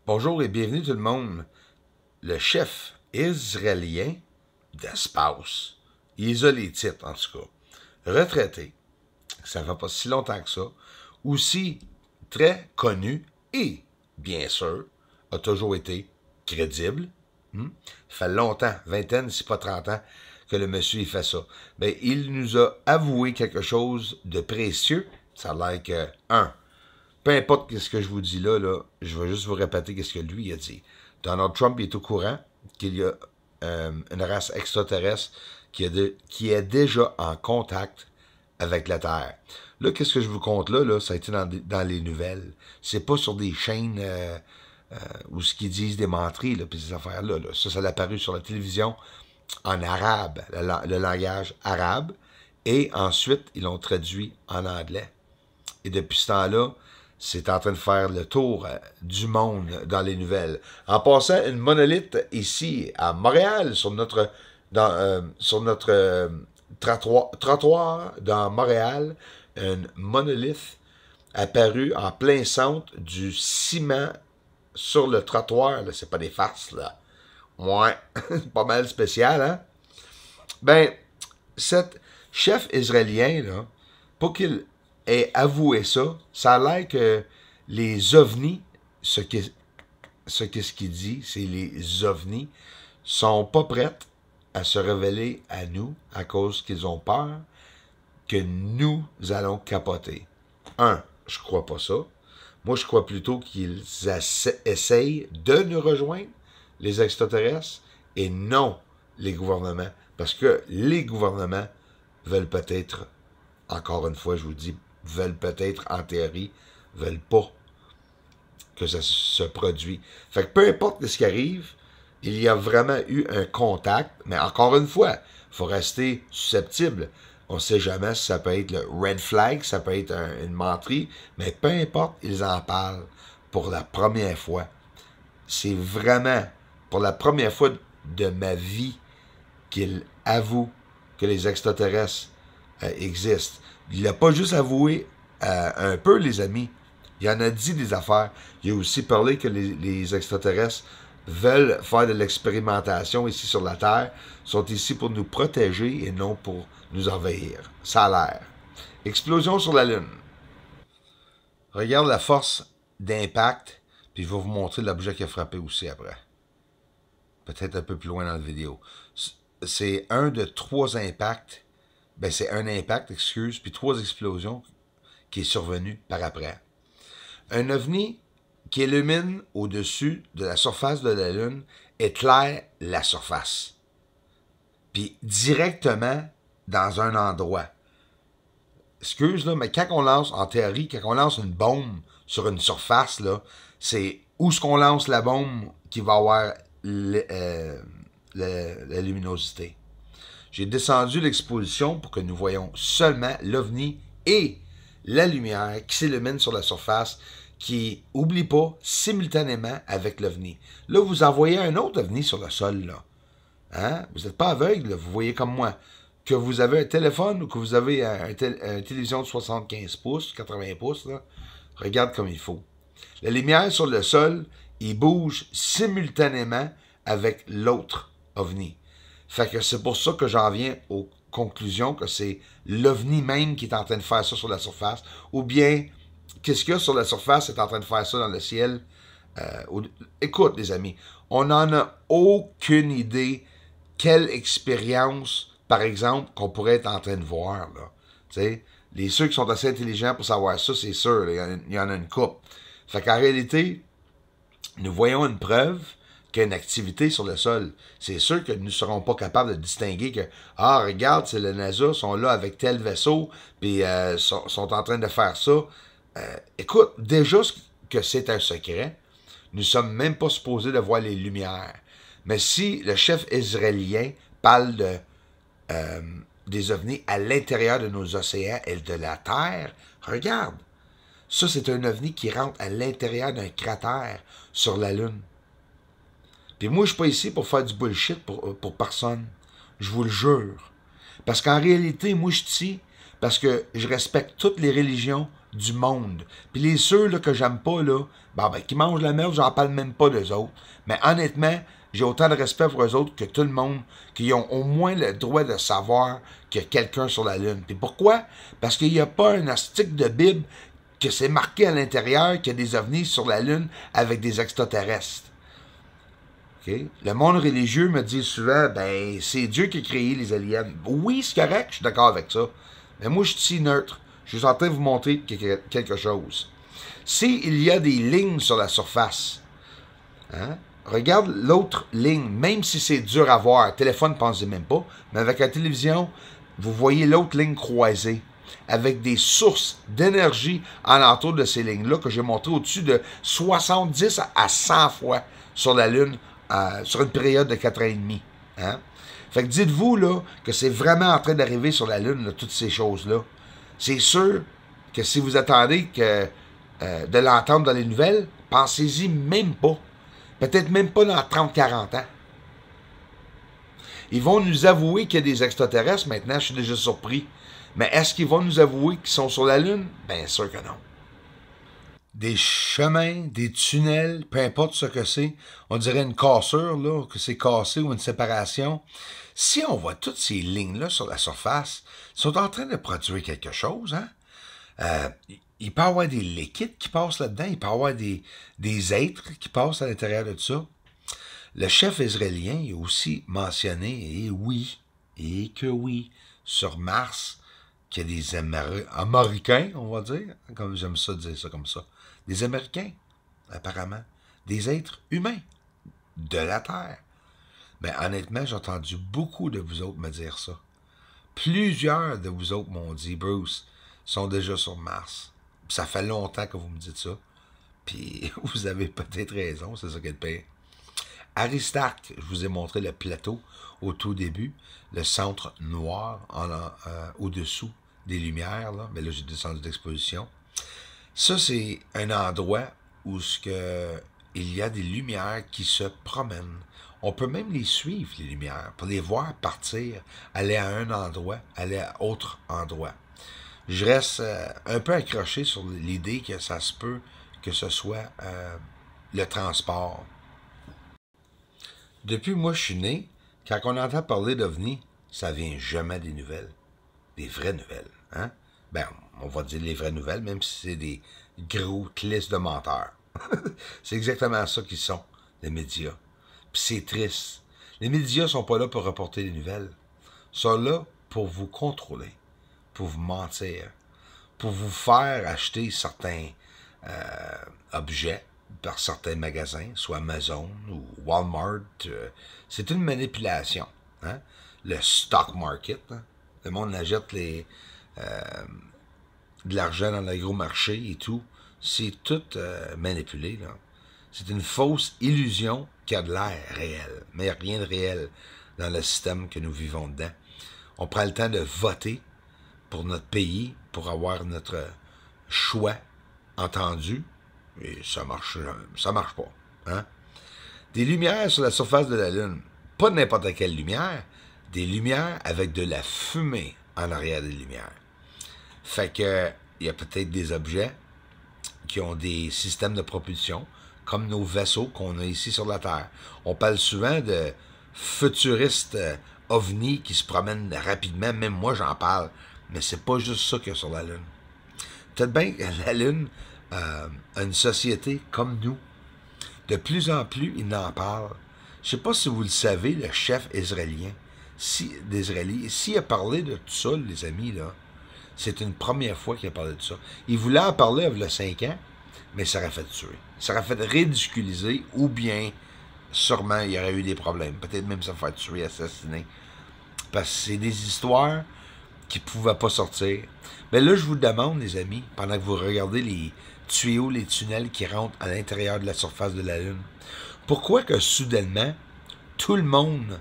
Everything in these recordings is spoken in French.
Bonjour et bienvenue tout le monde. Le chef israélien d'espace, il a les titres en tout cas, retraité, ça fait pas si longtemps que ça, aussi très connu et, bien sûr, a toujours été crédible. Ça fait longtemps, vingtaine, si pas 30 ans, que le monsieur il fait ça. Mais il nous a avoué quelque chose de précieux. Ça a l'air que, peu importe ce que je vous dis là, je vais juste vous répéter ce que lui a dit. Donald Trump est au courant qu'il y a une race extraterrestre qui est déjà en contact avec la Terre. Là, qu'est-ce que je vous compte là, ça a été dans les nouvelles. C'est pas sur des chaînes où ce qu'ils disent des menteries, là, puis ces affaires-là. Là. Ça a apparu sur la télévision en arabe, le langage arabe, et ensuite, ils l'ont traduit en anglais. Et depuis ce temps-là, c'est en train de faire le tour du monde dans les nouvelles. En passant, une monolithe ici à Montréal, sur notre trottoir dans Montréal, une monolithe apparue en plein centre du ciment sur le trottoir. Là, c'est pas des farces, là. Ouais, pas mal spécial, hein? Ben, cet chef israélien, là, pour qu'il ait avoué ça, ça a l'air que les ovnis, ce qu'il dit, c'est les ovnis, sont pas prêtes à se révéler à nous à cause qu'ils ont peur que nous allons capoter. Je crois pas ça. Moi, je crois plutôt qu'ils essayent de nous rejoindre, les extraterrestres, et non les gouvernements. Parce que les gouvernements veulent peut-être, encore une fois, je vous dis, veulent peut-être, en théorie, veulent pas que ça se produise. Fait que peu importe ce qui arrive, il y a vraiment eu un contact, mais encore une fois, il faut rester susceptible. On ne sait jamais si ça peut être le red flag, ça peut être une menterie, mais peu importe, ils en parlent pour la première fois. C'est vraiment pour la première fois de ma vie qu'ils avouent que les extraterrestres existent. Il n'a pas juste avoué un peu, les amis. Il en a dit des affaires. Il a aussi parlé que les extraterrestres veulent faire de l'expérimentation ici sur la Terre, sont ici pour nous protéger et non pour nous envahir. Ça a l'air. Explosion sur la Lune. Regarde la force d'impact, puis je vais vous montrer l'objet qui a frappé aussi après. Peut-être un peu plus loin dans la vidéo. C'est un de 3 impacts. Ben, c'est un impact, excuse, puis 3 explosions qui est survenu par après. Un ovni qui illumine au-dessus de la surface de la Lune éclaire la surface. Puis directement dans un endroit. Excuse, là, mais quand on lance, en théorie, quand on lance une bombe sur une surface, là, c'est où est-ce qu'on lance la bombe qui va avoir la luminosité. J'ai descendu l'exposition pour que nous voyons seulement l'ovni et la lumière qui s'illumine sur la surface, qui, oublie pas, simultanément avec l'ovni. Là, vous en voyez un autre ovni sur le sol, là. Hein? Vous n'êtes pas aveugle, là. Vous voyez comme moi. Que vous avez un téléphone ou que vous avez une télévision de 75 pouces, 80 pouces, là, regarde comme il faut. La lumière sur le sol, il bouge simultanément avec l'autre ovni. Fait que c'est pour ça que j'en viens aux conclusions que c'est l'ovni même qui est en train de faire ça sur la surface, ou bien qu'est-ce qu'il y a sur la surface est en train de faire ça dans le ciel. Écoute, les amis, on n'en a aucune idée quelle expérience, par exemple, qu'on pourrait être en train de voir. Là. T'sais, ceux qui sont assez intelligents pour savoir ça, c'est sûr, là, il y en a une couple. Fait qu'en réalité, nous voyons une preuve qu'il y a une activité sur le sol. C'est sûr que nous ne serons pas capables de distinguer que, regarde, c'est le NASA, sont là avec tel vaisseau, puis sont en train de faire ça. Écoute, déjà que c'est un secret, nous ne sommes même pas supposés de voir les lumières. Mais si le chef israélien parle des ovnis à l'intérieur de nos océans et de la Terre, regarde, ça c'est un ovni qui rentre à l'intérieur d'un cratère sur la Lune. Puis moi, je suis pas ici pour faire du bullshit pour personne. Je vous le jure. Parce qu'en réalité, moi, je suis ici parce que je respecte toutes les religions du monde. Puis les ceux là, que j'aime pas, là, ben, qui mangent la merde, j'en parle même pas d'eux autres. Mais honnêtement, j'ai autant de respect pour eux autres que tout le monde, qui ont au moins le droit de savoir qu'il y a quelqu'un sur la Lune. Puis pourquoi? Parce qu'il n'y a pas un article de Bible que c'est marqué à l'intérieur qu'il y a des ovnis sur la Lune avec des extraterrestres. Okay? Le monde religieux me dit souvent, ben, c'est Dieu qui a créé les aliens. Oui, c'est correct, je suis d'accord avec ça. Mais moi, je suis neutre. Je suis en train de vous montrer quelque chose. S'il y a des lignes sur la surface, hein, regarde l'autre ligne, même si c'est dur à voir. Téléphone, ne pensez même pas. Mais avec la télévision, vous voyez l'autre ligne croisée, avec des sources d'énergie alentour de ces lignes-là que j'ai montré au-dessus de 70 à 100 fois sur la Lune, sur une période de 4 ans et demi. Hein? Fait que dites-vous là, que c'est vraiment en train d'arriver sur la Lune, là, toutes ces choses-là. C'est sûr que si vous attendez que, de l'entendre dans les nouvelles, pensez-y même pas. Peut-être même pas dans 30-40 ans. Ils vont nous avouer qu'il y a des extraterrestres maintenant, je suis déjà surpris. Mais est-ce qu'ils vont nous avouer qu'ils sont sur la Lune? Bien sûr que non. Des chemins, des tunnels, peu importe ce que c'est, on dirait une cassure, là, que c'est cassé ou une séparation. Si on voit toutes ces lignes-là sur la surface, ils sont en train de produire quelque chose, hein? Il peut y avoir des liquides qui passent là-dedans, il peut y avoir des êtres qui passent à l'intérieur de tout ça. Le chef israélien a aussi mentionné, et que oui, sur Mars, qu'il y a des Américains, on va dire, comme j'aime ça dire ça comme ça, des Américains, apparemment, des êtres humains de la Terre. Mais honnêtement, j'ai entendu beaucoup de vous autres me dire ça. Plusieurs de vous autres m'ont dit, Bruce, sont déjà sur Mars. Ça fait longtemps que vous me dites ça. Puis vous avez peut-être raison, c'est ça qui est le pire. Aristarque, je vous ai montré le plateau au tout début, le centre noir au-dessous des lumières, là. Mais là, j'ai descendu d'exposition. Ça, c'est un endroit où il y a des lumières qui se promènent. On peut même les suivre, les lumières, pour les voir partir, aller à un endroit, aller à autre endroit. Je reste un peu accroché sur l'idée que ça se peut que ce soit le transport. Depuis moi je suis né, quand on entend parler d'OVNI, ça vient jamais des nouvelles. Des vraies nouvelles. Hein? Ben, on va dire les vraies nouvelles, même si c'est des gros clisses de menteurs. C'est exactement ça qu'ils sont, les médias. Puis c'est triste. Les médias sont pas là pour reporter les nouvelles. Ils sont là pour vous contrôler, pour vous mentir, pour vous faire acheter certains objets par certains magasins, soit Amazon ou Walmart. C'est une manipulation. Hein? Le stock market. Hein? Le monde achète de l'argent dans l'agromarché et tout. C'est tout manipulé. Là. C'est une fausse illusion qui a de l'air réel. Mais il n'y a rien de réel dans le système que nous vivons dedans. On prend le temps de voter pour notre pays, pour avoir notre choix entendu. Et ça marche pas. Hein? Des lumières sur la surface de la Lune. Pas n'importe quelle lumière. Des lumières avec de la fumée en arrière des lumières. Fait que il y a peut-être des objets qui ont des systèmes de propulsion, comme nos vaisseaux qu'on a ici sur la Terre. On parle souvent de futuristes ovnis qui se promènent rapidement. Même moi, j'en parle. Mais c'est pas juste ça qu'il y a sur la Lune. Peut-être bien que la Lune a une société comme nous. De plus en plus, il en parle. Je sais pas si vous le savez, le chef israélien, s'il a parlé de tout ça, les amis, là, c'est une première fois qu'il a parlé de ça. Il voulait en parler il y a 5 ans, mais ça aurait fait tuer. Ça aurait fait ridiculiser, ou bien, sûrement, il y aurait eu des problèmes. Peut-être même ça faire tuer, assassiner. Parce que c'est des histoires qui ne pouvaient pas sortir. Mais là, je vous demande, les amis, pendant que vous regardez les tuyaux, les tunnels qui rentrent à l'intérieur de la surface de la Lune, pourquoi que soudainement, tout le monde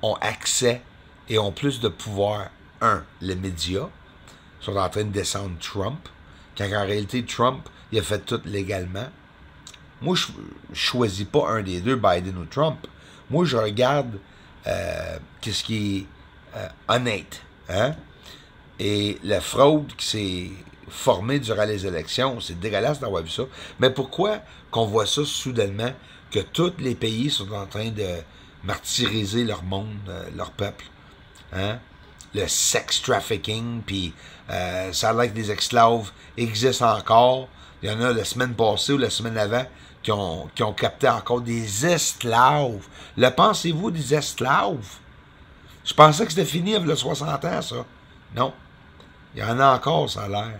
a accès et ont plus de pouvoir? Les médias sont en train de descendre Trump, quand en réalité, Trump, il a fait tout légalement. Moi, je ne choisis pas un des deux, Biden ou Trump. Moi, je regarde qu'est-ce qui est honnête. Hein? Et la fraude qui s'est formée durant les élections, c'est dégueulasse d'avoir vu ça. Mais pourquoi qu'on voit ça soudainement, que tous les pays sont en train de martyriser leur monde, leur peuple? Hein? Le sex trafficking, puis ça a l'air que des esclaves existent encore. Il y en a la semaine passée ou la semaine avant qui ont capté encore des esclaves. Le pensez-vous des esclaves? Je pensais que c'était fini avec le 60 ans, ça. Non. Il y en a encore, ça a l'air.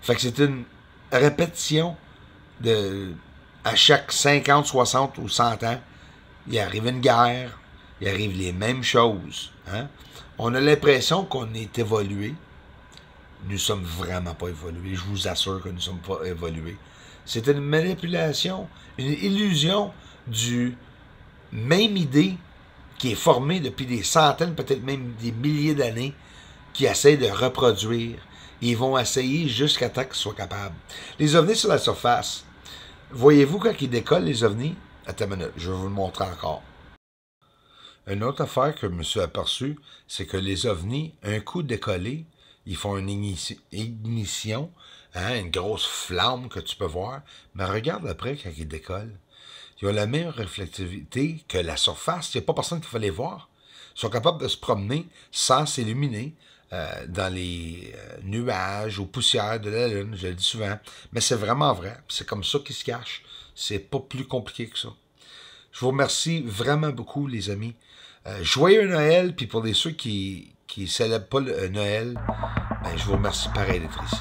Fait que c'est une répétition de à chaque 50, 60 ou 100 ans, il arrive une guerre, il arrive les mêmes choses. Hein? On a l'impression qu'on est évolué. Nous sommes vraiment pas évolués. Je vous assure que nous ne sommes pas évolués. C'est une manipulation, une illusion du même idée qui est formée depuis des centaines, peut-être même des milliers d'années, qui essaie de reproduire. Ils vont essayer jusqu'à temps qu'ils soient capables. Les ovnis sur la surface, voyez-vous quand ils décollent, les ovnis? Attends une minute, je vais vous le montrer encore. Une autre affaire que je me suis aperçu, c'est que les ovnis, un coup décollé, ils font une ignition, hein, une grosse flamme que tu peux voir, mais regarde après quand ils décollent. Ils ont la même réflectivité que la surface. Il n'y a pas personne qu'il fallait voir. Ils sont capables de se promener sans s'illuminer dans les nuages ou poussières de la Lune, je le dis souvent. Mais c'est vraiment vrai. C'est comme ça qu'ils se cachent. C'est pas plus compliqué que ça. Je vous remercie vraiment beaucoup, les amis. Joyeux Noël, puis pour ceux qui ne célèbrent pas le Noël, ben, je vous remercie pareil d'être ici.